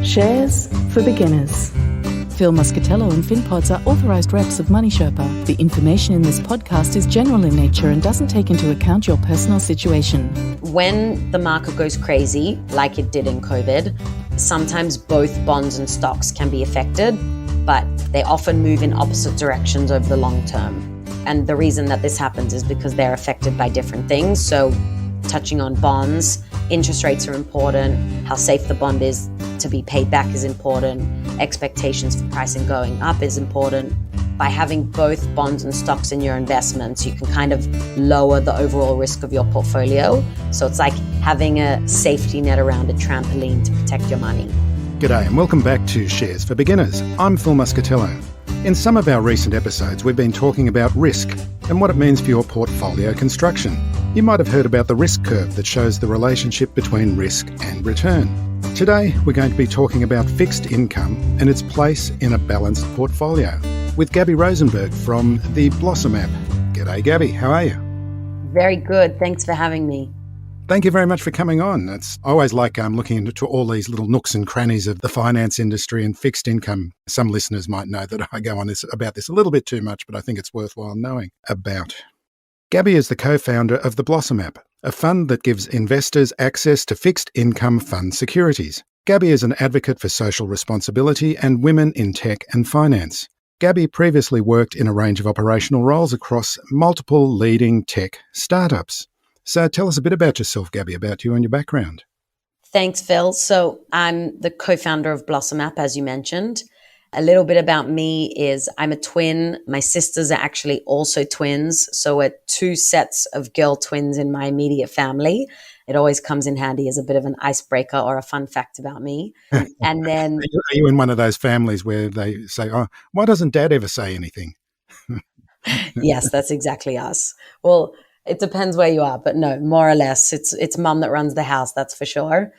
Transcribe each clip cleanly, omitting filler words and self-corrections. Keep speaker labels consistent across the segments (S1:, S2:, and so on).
S1: Shares for beginners. Phil Muscatello and Finpods are authorised reps of Money Sherpa. The information in this podcast is general in nature and doesn't take into account your personal situation.
S2: When the market goes crazy, like it did in COVID, sometimes both bonds and stocks can be affected, but they often move in opposite directions over the long term. And the reason that this happens is because they're affected by different things. So touching on bonds, interest rates are important, how safe the bond is to be paid back is important, expectations for pricing going up is important. By having both bonds and stocks in your investments, you can kind of lower the overall risk of your portfolio. So it's like having a safety net around a trampoline to protect your money.
S3: G'day and welcome back to Shares for Beginners. I'm Phil Muscatello. In some of our recent episodes, we've been talking about risk and what it means for your portfolio construction. You might have heard about the risk curve that shows the relationship between risk and return. Today, we're going to be talking about fixed income and its place in a balanced portfolio with Gaby Rosenberg from the Blossom app. G'day, Gaby. How are you?
S2: Very good. Thanks for having me.
S3: Thank you very much for coming on. I always like looking into all these little nooks and crannies of the finance industry and fixed income. Some listeners might know that I go on about this a little bit too much, but I think it's worthwhile knowing about. Gaby is the co-founder of the Blossom app, a fund that gives investors access to fixed income fund securities. Gaby is an advocate for social responsibility and women in tech and finance. Gaby previously worked in a range of operational roles across multiple leading tech startups. So tell us a bit about yourself, Gaby, about you and your background.
S2: Thanks, Phil. So I'm the co-founder of Blossom app, as you mentioned. A little bit about me is I'm a twin. My sisters are actually also twins. So we're two sets of girl twins in my immediate family. It always comes in handy as a bit of an icebreaker or a fun fact about me. And then...
S3: Are you in one of those families where they say, oh, why doesn't Dad ever say anything?
S2: Yes, that's exactly us. Well, it depends where you are, but no, more or less, it's mum that runs the house, that's for sure.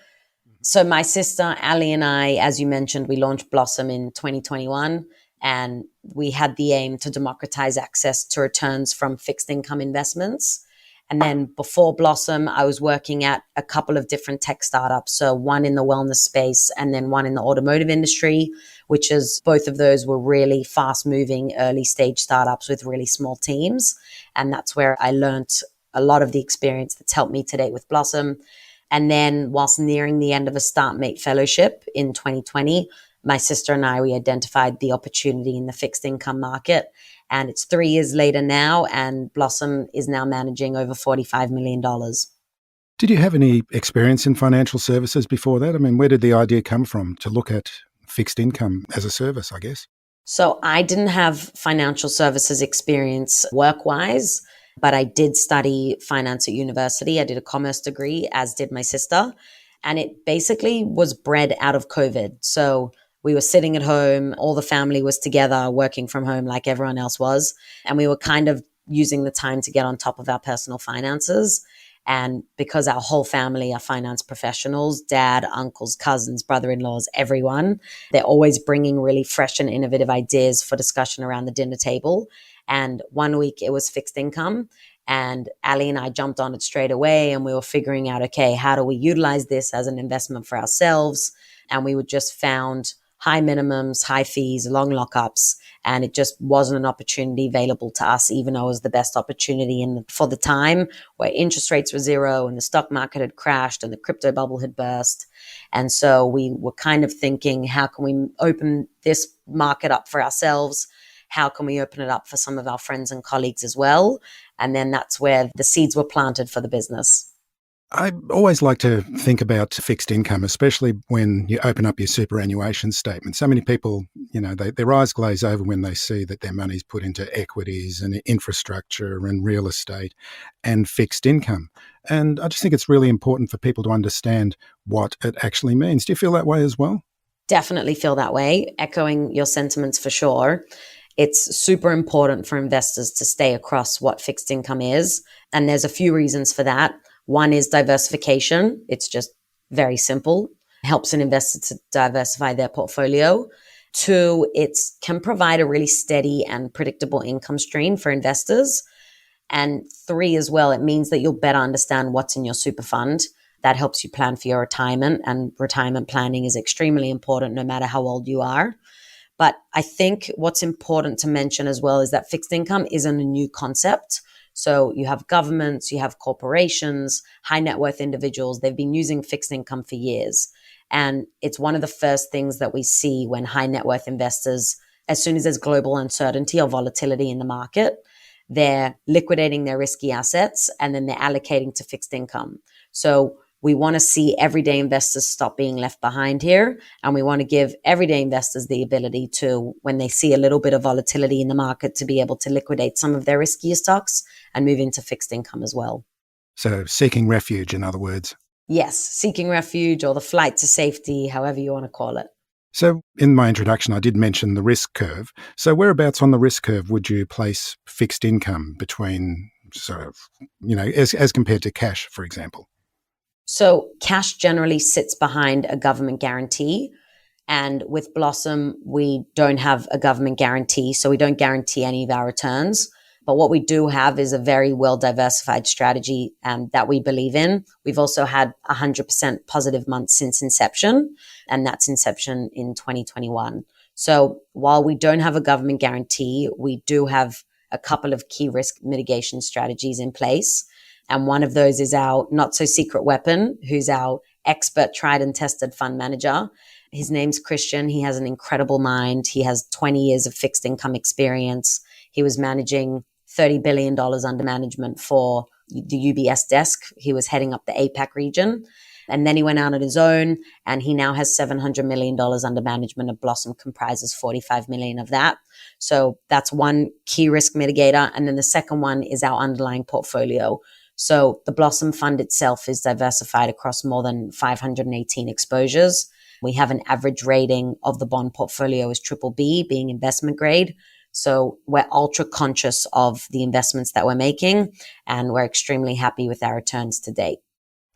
S2: So my sister, Ali, and I, as you mentioned, we launched Blossom in 2021, and we had the aim to democratize access to returns from fixed income investments. And then before Blossom, I was working at a couple of different tech startups. So one in the wellness space and then one in the automotive industry, which is both of those were really fast moving early stage startups with really small teams. And that's where I learned a lot of the experience that's helped me today with Blossom. And then whilst nearing the end of a StartMate fellowship in 2020, my sister and I, we identified the opportunity in the fixed income market. And it's 3 years later now, and Blossom is now managing over $45 million.
S3: Did you have any experience in financial services before that? I mean, where did the idea come from to look at fixed income as a service, I guess?
S2: So I didn't have financial services experience work-wise, but I did study finance at university. I did a commerce degree, as did my sister. And it basically was bred out of COVID. So we were sitting at home, all the family was together, working from home like everyone else was. And we were kind of using the time to get on top of our personal finances. And because our whole family are finance professionals, dad, uncles, cousins, brother-in-laws, everyone, they're always bringing really fresh and innovative ideas for discussion around the dinner table. And one week it was fixed income, and Ali and I jumped on it straight away, and we were figuring out, okay, how do we utilize this as an investment for ourselves? And we would just found high minimums, high fees, long lockups, and it just wasn't an opportunity available to us, even though it was the best opportunity for the time where interest rates were zero and the stock market had crashed and the crypto bubble had burst. And so we were kind of thinking, how can we open this market up for ourselves? How can we open it up for some of our friends and colleagues as well? And then that's where the seeds were planted for the business.
S3: I always like to think about fixed income, especially when you open up your superannuation statement. So many people, their eyes glaze over when they see that their money's put into equities and infrastructure and real estate and fixed income. And I just think it's really important for people to understand what it actually means. Do you feel that way as well?
S2: Definitely feel that way. Echoing your sentiments for sure. It's super important for investors to stay across what fixed income is. And there's a few reasons for that. One is diversification. It's just very simple. It helps an investor to diversify their portfolio. 2, it can provide a really steady and predictable income stream for investors. And 3 as well, it means that you'll better understand what's in your super fund. That helps you plan for your retirement, and retirement planning is extremely important no matter how old you are. But I think what's important to mention as well is that fixed income isn't a new concept. So you have governments, you have corporations, high net worth individuals. They've been using fixed income for years. And it's one of the first things that we see when high net worth investors, as soon as there's global uncertainty or volatility in the market, they're liquidating their risky assets and then they're allocating to fixed income. So we want to see everyday investors stop being left behind here. And we want to give everyday investors the ability to, when they see a little bit of volatility in the market, to be able to liquidate some of their riskier stocks and move into fixed income as well.
S3: So seeking refuge, in other words.
S2: Yes, seeking refuge, or the flight to safety, however you want to call it.
S3: So in my introduction, I did mention the risk curve. So whereabouts on the risk curve would you place fixed income between sort of, as compared to cash, for example?
S2: So cash generally sits behind a government guarantee. And with Blossom, we don't have a government guarantee, so we don't guarantee any of our returns. But what we do have is a very well-diversified strategy that we believe in. We've also had 100% positive months since inception, and that's inception in 2021. So while we don't have a government guarantee, we do have a couple of key risk mitigation strategies in place. And one of those is our not-so-secret weapon, who's our expert, tried and tested fund manager. His name's Christian. He has an incredible mind. He has 20 years of fixed income experience. He was managing $30 billion under management for the UBS desk. He was heading up the APAC region. And then he went out on his own, and he now has $700 million under management, and Blossom comprises 45 million of that. So that's one key risk mitigator. And then the second one is our underlying portfolio. So the Blossom fund itself is diversified across more than 518 exposures. We have an average rating of the bond portfolio as BBB, being investment grade. So we're ultra conscious of the investments that we're making, and we're extremely happy with our returns to date.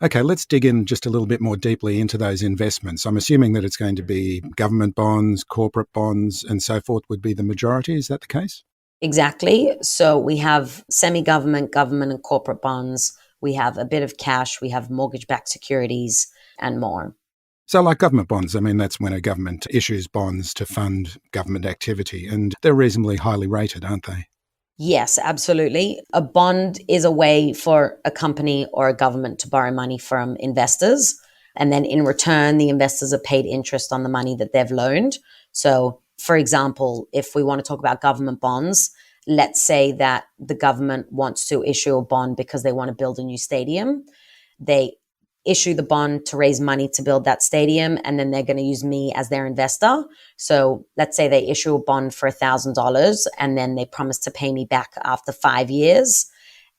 S3: Okay, let's dig in just a little bit more deeply into those investments. I'm assuming that it's going to be government bonds, corporate bonds, and so forth would be the majority. Is that the case?
S2: Exactly. So we have semi-government, government, and corporate bonds. We have a bit of cash. We have mortgage-backed securities and more.
S3: So like government bonds, I mean, that's when a government issues bonds to fund government activity, and they're reasonably highly rated, aren't they?
S2: Yes, absolutely. A bond is a way for a company or a government to borrow money from investors. And then in return, the investors are paid interest on the money that they've loaned. So, for example, if we want to talk about government bonds, let's say that the government wants to issue a bond because they want to build a new stadium. They issue the bond to raise money to build that stadium, and then they're going to use me as their investor. So let's say they issue a bond for $1,000, and then they promise to pay me back after 5 years.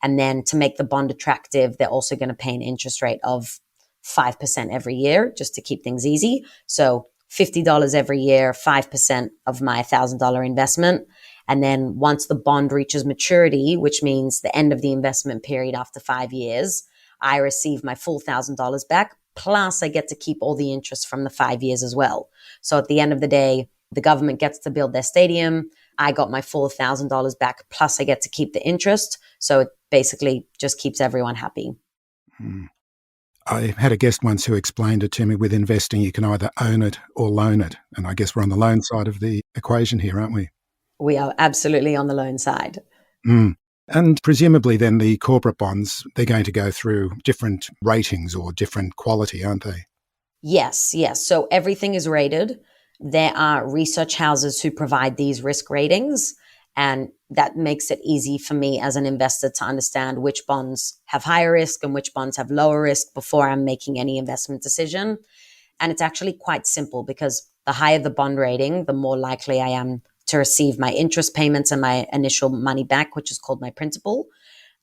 S2: And then to make the bond attractive, they're also going to pay an interest rate of 5% every year, just to keep things easy. So $50 every year, 5% of my $1,000 investment. And then once the bond reaches maturity, which means the end of the investment period after 5 years, I receive my full $1,000 back, plus I get to keep all the interest from the 5 years as well. So at the end of the day, the government gets to build their stadium. I got my full $1,000 back, plus I get to keep the interest. So it basically just keeps everyone happy.
S3: I had a guest once who explained it to me, with investing, you can either own it or loan it. And I guess we're on the loan side of the equation here, aren't we?
S2: We are absolutely on the loan side.
S3: And presumably then the corporate bonds, they're going to go through different ratings or different quality, aren't they?
S2: Yes. So everything is rated. There are research houses who provide these risk ratings, and that makes it easy for me as an investor to understand which bonds have higher risk and which bonds have lower risk before I'm making any investment decision. And it's actually quite simple, because the higher the bond rating, the more likely I am to receive my interest payments and my initial money back, which is called my principal.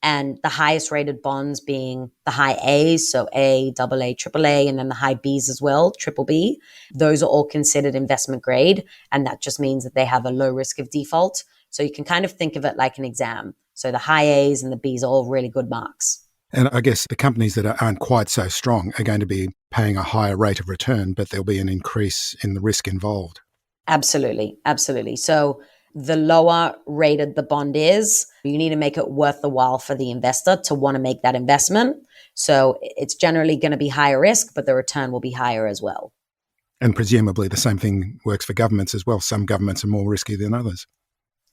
S2: And the highest rated bonds being the high A's, so A, AA, AAA, and then the high B's as well, triple B. Those are all considered investment grade. And that just means that they have a low risk of default. So you can kind of think of it like an exam. So the high A's and the B's are all really good marks.
S3: And I guess the companies that aren't quite so strong are going to be paying a higher rate of return, but there'll be an increase in the risk involved.
S2: Absolutely. So the lower rated the bond is, you need to make it worth the while for the investor to want to make that investment. So it's generally going to be higher risk, but the return will be higher as well.
S3: And presumably the same thing works for governments as well. Some governments are more risky than others.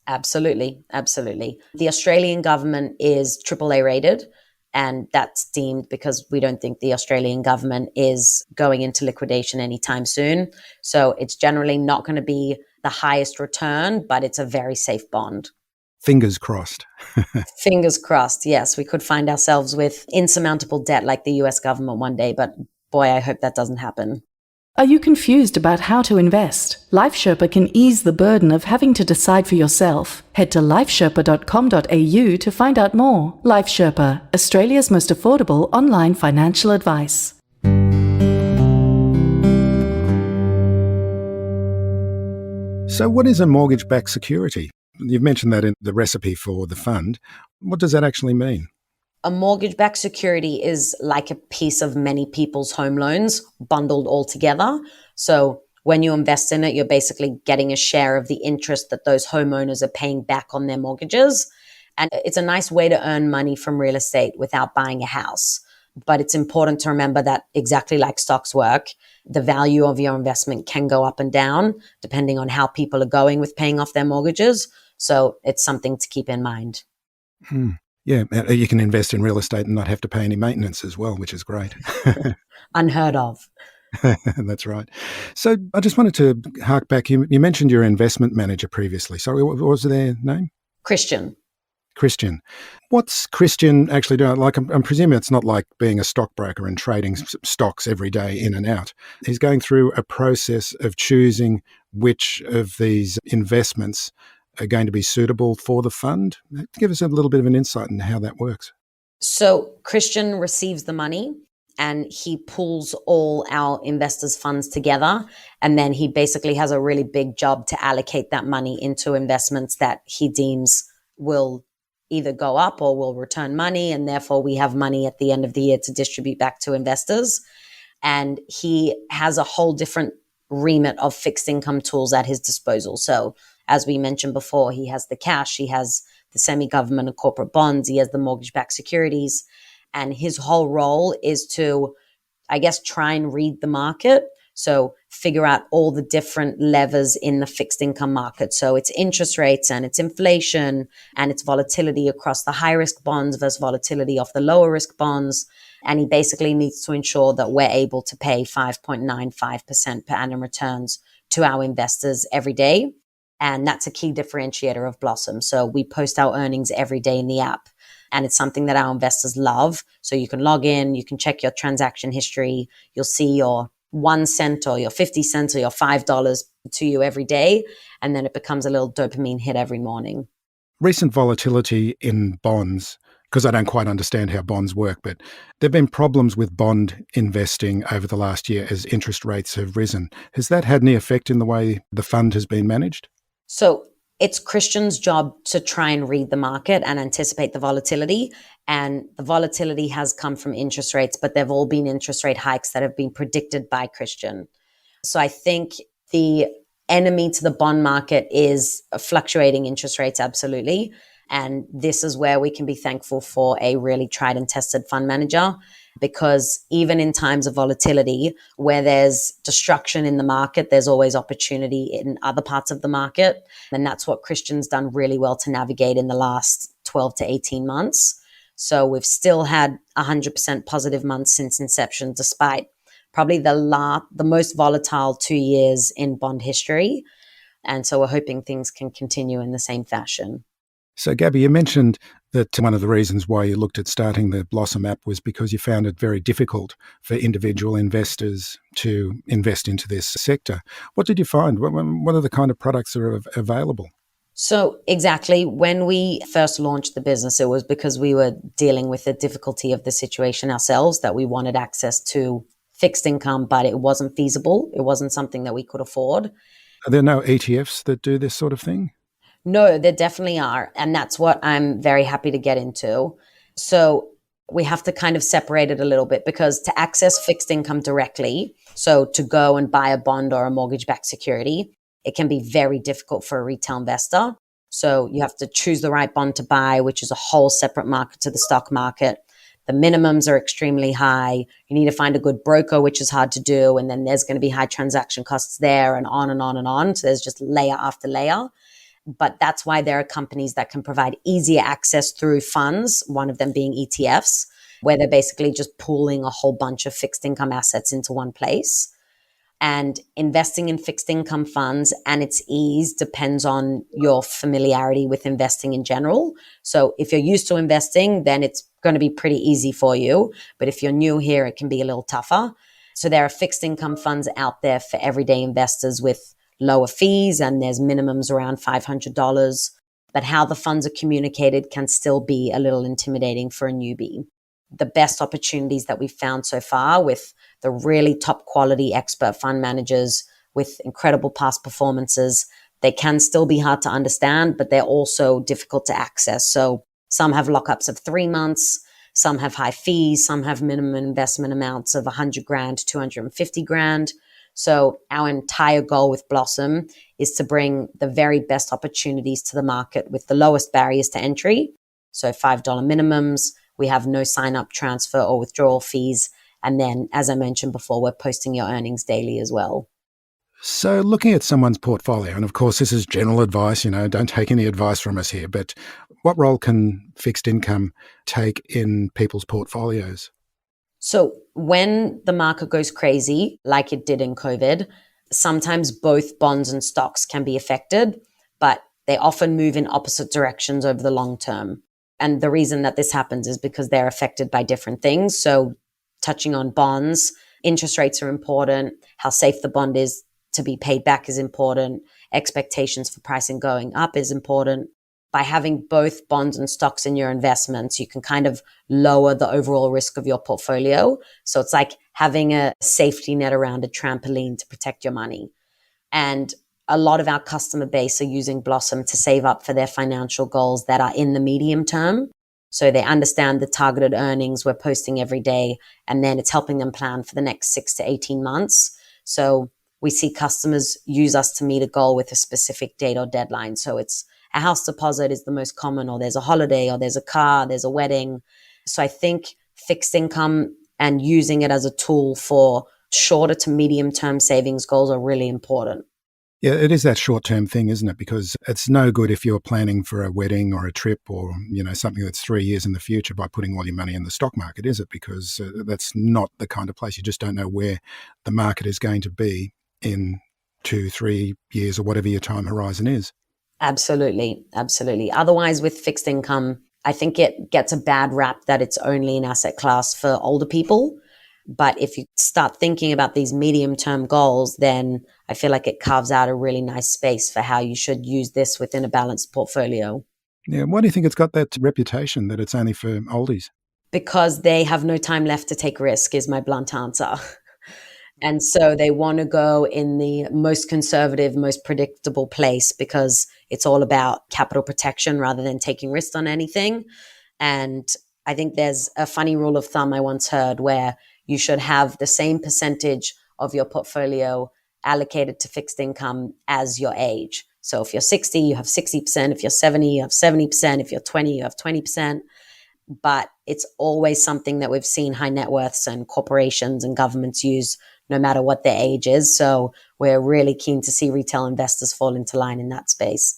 S2: Absolutely. Absolutely. The Australian government is AAA rated, and that's deemed because we don't think the Australian government is going into liquidation anytime soon. So it's generally not going to be the highest return, but it's a very safe bond.
S3: Fingers crossed.
S2: Fingers crossed. Yes, we could find ourselves with insurmountable debt like the US government one day, but boy, I hope that doesn't happen.
S1: Are you confused about how to invest? Life Sherpa can ease the burden of having to decide for yourself. Head to lifesherpa.com.au to find out more. Life Sherpa, Australia's most affordable online financial advice.
S3: So what is a mortgage-backed security? You've mentioned that in the recipe for the fund. What does that actually mean?
S2: A mortgage-backed security is like a piece of many people's home loans bundled all together. So when you invest in it, you're basically getting a share of the interest that those homeowners are paying back on their mortgages. And it's a nice way to earn money from real estate without buying a house. But it's important to remember that exactly like stocks work, the value of your investment can go up and down depending on how people are going with paying off their mortgages. So it's something to keep in mind.
S3: Yeah, you can invest in real estate and not have to pay any maintenance as well, which is great.
S2: Unheard of.
S3: That's right. So I just wanted to hark back. You mentioned your investment manager previously. Sorry, what was their name?
S2: Christian.
S3: What's Christian actually doing? Like, I'm presuming it's not like being a stockbroker and trading stocks every day in and out. He's going through a process of choosing which of these investments are going to be suitable for the fund. Give us a little bit of an insight into how that works.
S2: So Christian receives the money and he pulls all our investors' funds together. And then he basically has a really big job to allocate that money into investments that he deems will either go up or will return money. And therefore we have money at the end of the year to distribute back to investors. And he has a whole different remit of fixed income tools at his disposal. So as we mentioned before, he has the cash, he has the semi-government and corporate bonds, he has the mortgage-backed securities. And his whole role is to, I guess, try and read the market. So figure out all the different levers in the fixed income market. So it's interest rates and it's inflation and it's volatility across the high risk bonds versus volatility of the lower risk bonds. And he basically needs to ensure that we're able to pay 5.95% per annum returns to our investors every day. And that's a key differentiator of Blossom. So we post our earnings every day in the app. And it's something that our investors love. So you can log in, you can check your transaction history. You'll see your 1 cent or your 50 cents or your $5 to you every day. And then it becomes a little dopamine hit every morning.
S3: Recent volatility in bonds, because I don't quite understand how bonds work, but there have been problems with bond investing over the last year as interest rates have risen. Has that had any effect in the way the fund has been managed?
S2: So it's Christian's job to try and read the market and anticipate the volatility. And the volatility has come from interest rates, but they've all been interest rate hikes that have been predicted by Christian. So I think the enemy to the bond market is fluctuating interest rates, absolutely. And this is where we can be thankful for a really tried and tested fund manager, because even in times of volatility, where there's destruction in the market, there's always opportunity in other parts of the market. And that's what Christian's done really well to navigate in the last 12 to 18 months. So we've still had 100% positive months since inception, despite probably the most volatile 2 years in bond history. And so we're hoping things can continue in the same fashion.
S3: So, Gaby, you mentioned that one of the reasons why you looked at starting the Blossom app was because you found it very difficult for individual investors to invest into this sector. What did you find? What are the kind of products that are available?
S2: So exactly, when we first launched the business, it was because we were dealing with the difficulty of the situation ourselves, that we wanted access to fixed income, but it wasn't feasible. It wasn't something that we could afford.
S3: Are there no ETFs that do this sort of thing?
S2: No, there definitely are. And that's what I'm very happy to get into. So we have to kind of separate it a little bit, because to access fixed income directly, so to go and buy a bond or a mortgage-backed security, it can be very difficult for a retail investor. So you have to choose the right bond to buy, which is a whole separate market to the stock market. The minimums are extremely high. You need to find a good broker, which is hard to do. And then there's going to be high transaction costs there and on and on and on. So there's just layer after layer. But that's why there are companies that can provide easier access through funds, one of them being ETFs, where they're basically just pooling a whole bunch of fixed income assets into one place. And investing in fixed income funds and its ease depends on your familiarity with investing in general. So if you're used to investing, then it's going to be pretty easy for you. But if you're new here, it can be a little tougher. So there are fixed income funds out there for everyday investors with lower fees, and there's minimums around $500. But how the funds are communicated can still be a little intimidating for a newbie. The best opportunities that we've found so far with the really top quality expert fund managers with incredible past performances, they can still be hard to understand, but they're also difficult to access. So some have lockups of 3 months, some have high fees, some have minimum investment amounts of 100 grand to 250 grand. So our entire goal with Blossom is to bring the very best opportunities to the market with the lowest barriers to entry. So $5 minimums, we have no sign-up, transfer, or withdrawal fees. And then, as I mentioned before, we're posting your earnings daily as well.
S3: So looking at someone's portfolio, and of course this is general advice, don't take any advice from us here, but what role can fixed income take in people's portfolios?
S2: So when the market goes crazy, like it did in COVID, sometimes both bonds and stocks can be affected, but they often move in opposite directions over the long term. And the reason that this happens is because they're affected by different things. So touching on bonds, interest rates are important. How safe the bond is to be paid back is important. Expectations for pricing going up is important. By having both bonds and stocks in your investments, you can kind of lower the overall risk of your portfolio. So it's like having a safety net around a trampoline to protect your money. And a lot of our customer base are using Blossom to save up for their financial goals that are in the medium term. So they understand the targeted earnings we're posting every day, and then it's helping them plan for the next 6 to 18 months. So we see customers use us to meet a goal with a specific date or deadline. So it's a house deposit is the most common, or there's a holiday, or there's a car, there's a wedding. So I think fixed income and using it as a tool for shorter to medium term savings goals are really important.
S3: Yeah, it is that short-term thing, isn't it? Because it's no good if you're planning for a wedding or a trip or, something that's 3 years in the future by putting all your money in the stock market, is it? Because that's not the kind of place. You just don't know where the market is going to be in 2-3 years or whatever your time horizon is.
S2: Absolutely. Absolutely. Otherwise, with fixed income, I think it gets a bad rap that it's only an asset class for older people. But if you start thinking about these medium-term goals, then I feel like it carves out a really nice space for how you should use this within a balanced portfolio.
S3: Yeah. Why do you think it's got that reputation that it's only for oldies?
S2: Because they have no time left to take risk is my blunt answer. And so they want to go in the most conservative, most predictable place because it's all about capital protection rather than taking risks on anything. And I think there's a funny rule of thumb I once heard where you should have the same percentage of your portfolio allocated to fixed income as your age. So if you're 60, you have 60%. If you're 70, you have 70%. If you're 20, you have 20%. But it's always something that we've seen high net worths and corporations and governments use no matter what their age is. So we're really keen to see retail investors fall into line in that space.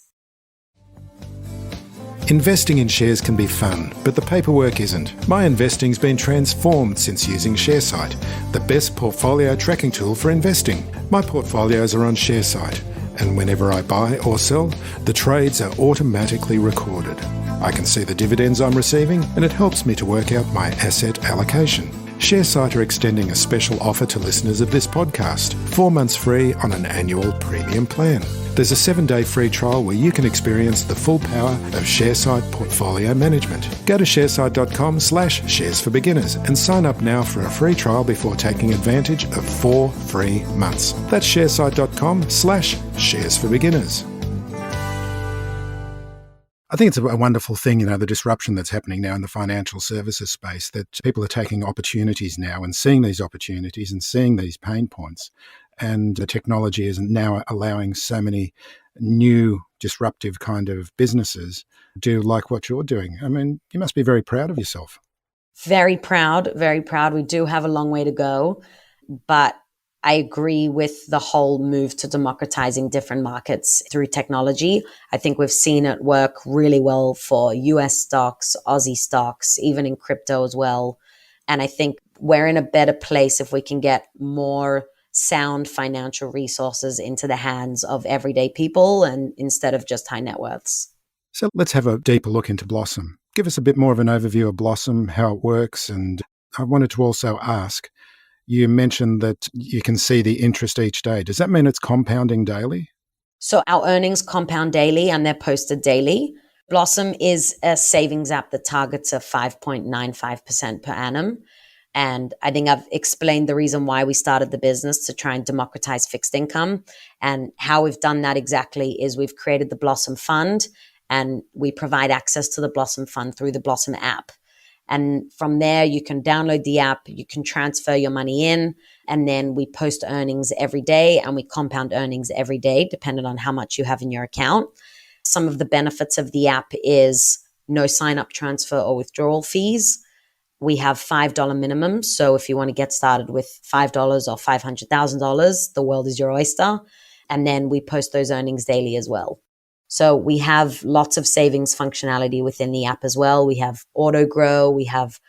S3: Investing in shares can be fun, but the paperwork isn't. My investing's been transformed since using ShareSite, the best portfolio tracking tool for investing. My portfolios are on ShareSite, and whenever I buy or sell, the trades are automatically recorded. I can see the dividends I'm receiving, and it helps me to work out my asset allocation. ShareSite are extending a special offer to listeners of this podcast, 4 months free on an annual premium plan. There's a 7-day free trial where you can experience the full power of ShareSite portfolio management. Go to sharesight.com/shares for beginners and sign up now for a free trial before taking advantage of 4 free months. That's sharesight.com/shares for beginners. I think it's a wonderful thing, the disruption that's happening now in the financial services space, that people are taking opportunities now and seeing these opportunities and seeing these pain points and the technology is now allowing so many new disruptive kind of businesses do like what you're doing. I mean, you must be very proud of yourself.
S2: Very proud, very proud. We do have a long way to go, but I agree with the whole move to democratizing different markets through technology. I think we've seen it work really well for US stocks, Aussie stocks, even in crypto as well. And I think we're in a better place if we can get more sound financial resources into the hands of everyday people and instead of just high net worths.
S3: So let's have a deeper look into Blossom. Give us a bit more of an overview of Blossom, how it works. And I wanted to also ask, you mentioned that you can see the interest each day. Does that mean it's compounding daily?
S2: So our earnings compound daily and they're posted daily. Blossom is a savings app that targets a 5.95% per annum. And I think I've explained the reason why we started the business to try and democratize fixed income. And how we've done that exactly is we've created the Blossom Fund and we provide access to the Blossom Fund through the Blossom app. And from there, you can download the app, you can transfer your money in, and then we post earnings every day and we compound earnings every day, depending on how much you have in your account. Some of the benefits of the app is no sign-up transfer or withdrawal fees. We have $5 minimum. So if you want to get started with $5 or $500,000, the world is your oyster. And then we post those earnings daily as well. So we have lots of savings functionality within the app as well. We have auto grow, we have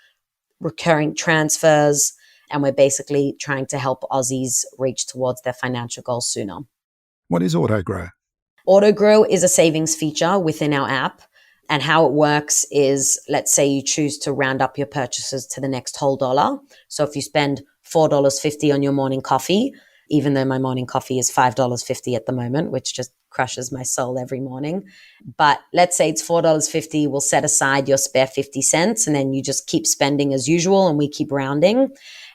S2: recurring transfers, and we're basically trying to help Aussies reach towards their financial goals sooner.
S3: What is auto grow?
S2: Auto grow is a savings feature within our app. And how it works is, let's say you choose to round up your purchases to the next whole dollar. So if you spend $4.50 on your morning coffee, even though my morning coffee is $5.50 at the moment, which just crushes my soul every morning. But let's say it's $4.50, we'll set aside your spare 50 cents and then you just keep spending as usual and we keep rounding.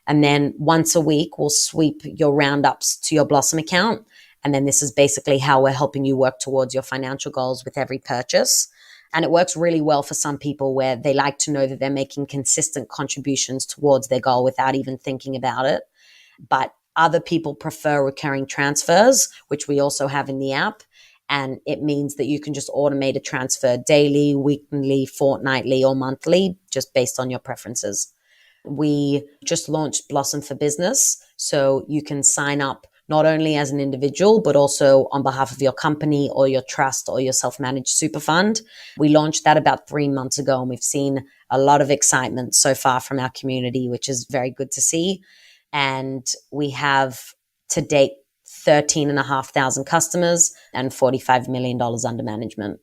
S2: And then once a week, we'll sweep your roundups to your Blossom account. And then this is basically how we're helping you work towards your financial goals with every purchase. And it works really well for some people where they like to know that they're making consistent contributions towards their goal without even thinking about it. But other people prefer recurring transfers, which we also have in the app. And it means that you can just automate a transfer daily, weekly, fortnightly, or monthly, just based on your preferences. We just launched Blossom for Business. So you can sign up not only as an individual, but also on behalf of your company or your trust or your self-managed super fund. We launched that about 3 months ago, and we've seen a lot of excitement so far from our community, which is very good to see. And we have to date 13,500 customers and $45 million under management.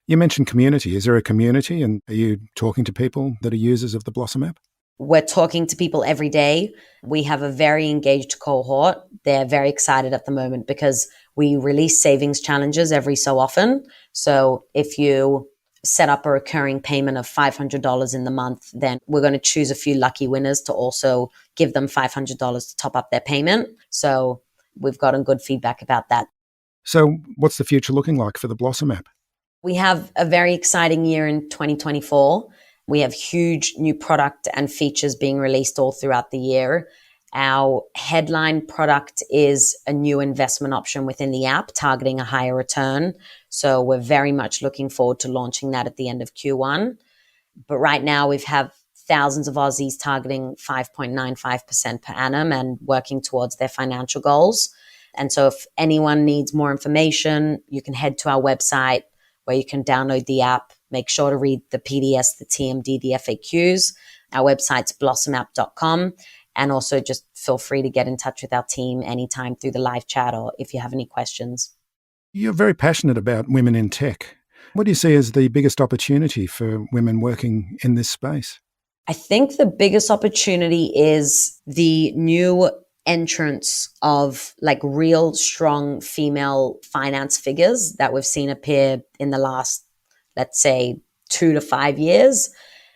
S3: You mentioned community. Is there a community, and are you talking to people that are users of the Blossom app?
S2: We're talking to people every day. We have a very engaged cohort. They're very excited at the moment because we release savings challenges every so often. So if you set up a recurring payment of $500 in the month, then we're going to choose a few lucky winners to also give them $500 to top up their payment. So we've gotten good feedback about that.
S3: So what's the future looking like for the Blossom app?
S2: We have a very exciting year in 2024. We have huge new product and features being released all throughout the year. Our headline product is a new investment option within the app targeting a higher return. So we're very much looking forward to launching that at the end of Q1. But right now we have thousands of Aussies targeting 5.95% per annum and working towards their financial goals. And so if anyone needs more information, you can head to our website where you can download the app. Make sure to read the PDS, the TMD, the FAQs. Our website's blossomapp.com. And also just feel free to get in touch with our team anytime through the live chat or if you have any questions.
S3: You're very passionate about women in tech. What do you see as the biggest opportunity for women working in this space?
S2: I think the biggest opportunity is the new entrance of like real strong female finance figures that we've seen appear in the last, let's say, 2 to 5 years.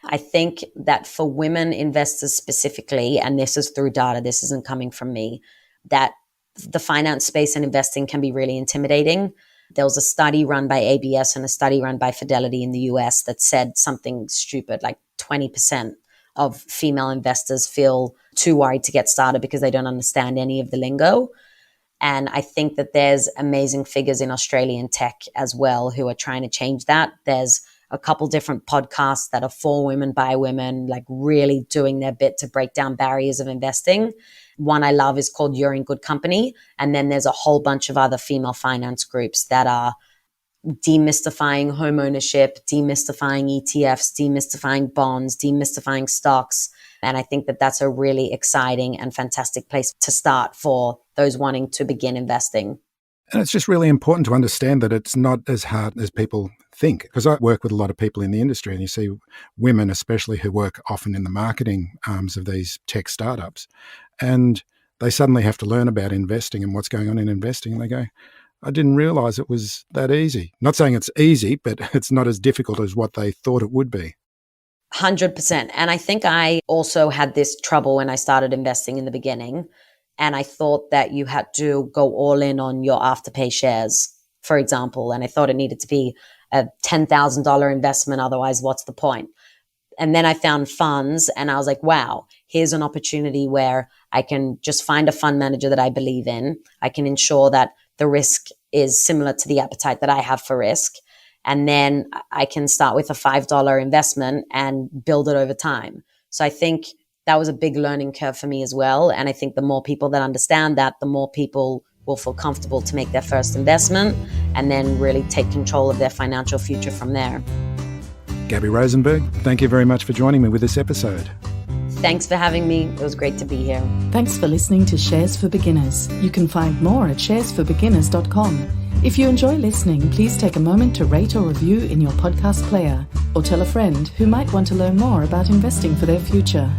S2: I think that for women investors specifically, and this is through data, this isn't coming from me, that the finance space and investing can be really intimidating. There was a study run by ABS and a study run by Fidelity in the US that said something stupid, like 20% of female investors feel too worried to get started because they don't understand any of the lingo. And I think that there's amazing figures in Australian tech as well who are trying to change that. There's a couple different podcasts that are for women by women, like really doing their bit to break down barriers of investing. One I love is called You're in Good Company. And then there's a whole bunch of other female finance groups that are demystifying home ownership, demystifying ETFs, demystifying bonds, demystifying stocks. And I think that that's a really exciting and fantastic place to start for those wanting to begin investing.
S3: And it's just really important to understand that it's not as hard as people think. Because I work with a lot of people in the industry, and you see women especially who work often in the marketing arms of these tech startups. And they suddenly have to learn about investing and what's going on in investing. And they go, I didn't realize it was that easy. Not saying it's easy, but it's not as difficult as what they thought it would be.
S2: 100%. And I think I also had this trouble when I started investing in the beginning. And I thought that you had to go all in on your Afterpay shares, for example. And I thought it needed to be a $10,000 investment. Otherwise, what's the point? And then I found funds and I was like, wow, here's an opportunity where I can just find a fund manager that I believe in. I can ensure that the risk is similar to the appetite that I have for risk. And then I can start with a $5 investment and build it over time. So I think that was a big learning curve for me as well. And I think the more people that understand that, the more people will feel comfortable to make their first investment and then really take control of their financial future from there.
S3: Gaby Rosenberg, thank you very much for joining me with this episode.
S2: Thanks for having me. It was great to be here.
S1: Thanks for listening to Shares for Beginners. You can find more at sharesforbeginners.com. If you enjoy listening, please take a moment to rate or review in your podcast player or tell a friend who might want to learn more about investing for their future.